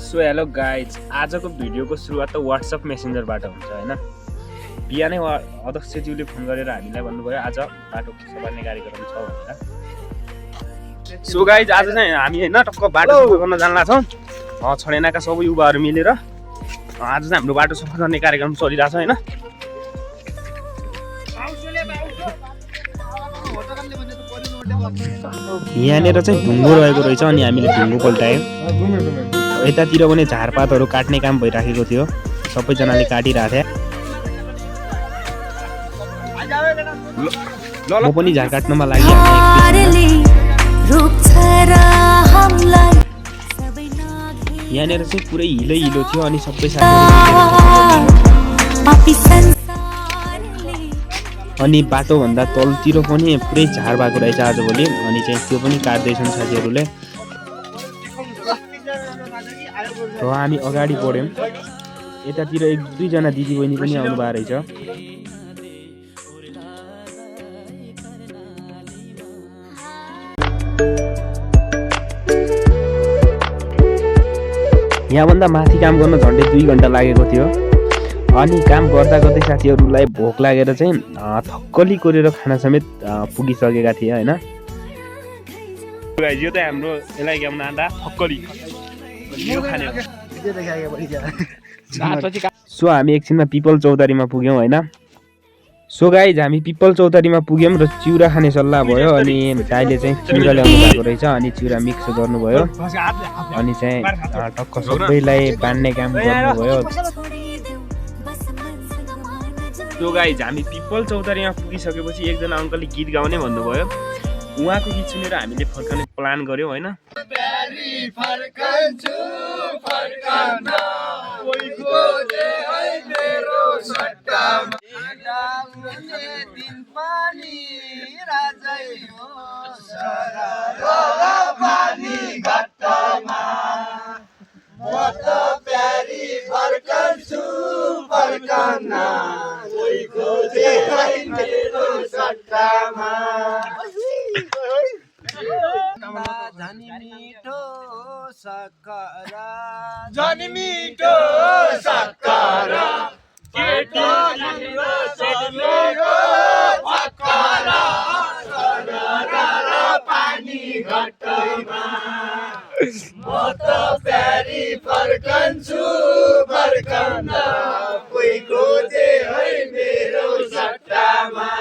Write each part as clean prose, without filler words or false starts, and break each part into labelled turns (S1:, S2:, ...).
S1: So hello guys, आजको भिडियोको सुरुवात त व्हाट्सएप मेसेन्जरबाट हुन्छ हैन। बिहानै अध्यक्षज्यूले फोन गरेर हामीलाई भन्नुभयो आज बाटो सफार्ने कार्यक्रम छ भनेर। सो गाइज, आज चाहिँ हामी हैन टक्क बाटो सफा गर्न जानला छौं। छडेनाका सबै युवाहरू मिलेर आज चाहिँ हाम्रो बाटो सफा गर्ने कार्यक्रम चलिरहेछ हैन। यहाँनिर चाहिँ ढुङ्गो रहेको रहेछ अनि हामीले ढुङ्गो पल्टायौँ। यतातिर पनि झारपातहरू काट्ने काम भइराखेको थियो, सबैजनाले काटिरहेको थिए। म पनि झार काट्नमा लागि यहाँनिर चाहिँ पुरै हिलो थियो अनि सबै अनि बाटोभन्दा तलतिर पनि पुरै झार भएको रहेछ आजभोलि। अनि चाहिँ त्यो पनि काट्दैछन् साथीहरूले। र हामी अगाडि बढ्यौँ। यतातिर एक दुईजना दिदीबहिनी पनि आउनु भएको रहेछ। यहाँभन्दा माथि काम गर्न झन्डै 2 घन्टा लागेको थियो। अनि काम गर्दा गर्दै साथीहरूलाई भोक लागेर चाहिँ थक्कली कोरेर खाना समेत पुगिसकेका थिए हैन। यो त हाम्रो यसलाई के भन्दा थक्कली यो खाने। सो हामी एकछिनमा पिपल चौतारीमा पुग्यौँ हैन। सो गाइज, हामी पिपल चौतारीमा पुग्यौँ र चिउरा खाने सल्लाह भयो। अनि दाइले चाहिँ चिउरा ल्याउनु भएको रहेछ अनि चिउरा मिक्स गर्नुभयो। अनि चाहिँ टक्क सबैलाई बाँड्ने काम गर्नुभयो। सो गाइज, हामी पिपल चौतारीमा पुगिसकेपछि एकजना अङ्कलले गीत गाउने भन्नुभयो। उहाँको गीत सुनेर हामीले फर्कने प्लान गर्यौँ हैन।
S2: जानी मीठो सक्करा केटो जिरो सजलेको पक्करा सररा पानी घट्टमा म त प्यारी फर्कन्छु फर्कन कोही खोजे है मेरो सट्टामा।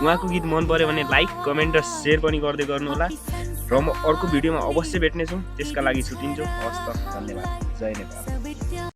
S1: उहाँको गीत मन पर्यो भने लाइक, कमेन्ट र सेयर पनि गर्दै गर्नु होला। र म अर्को भिडियोमा अवश्य भेट्नेछु। त्यसका लागि छुट्टिन्छु। हवस् त, धन्यवाद। जय नेपाल।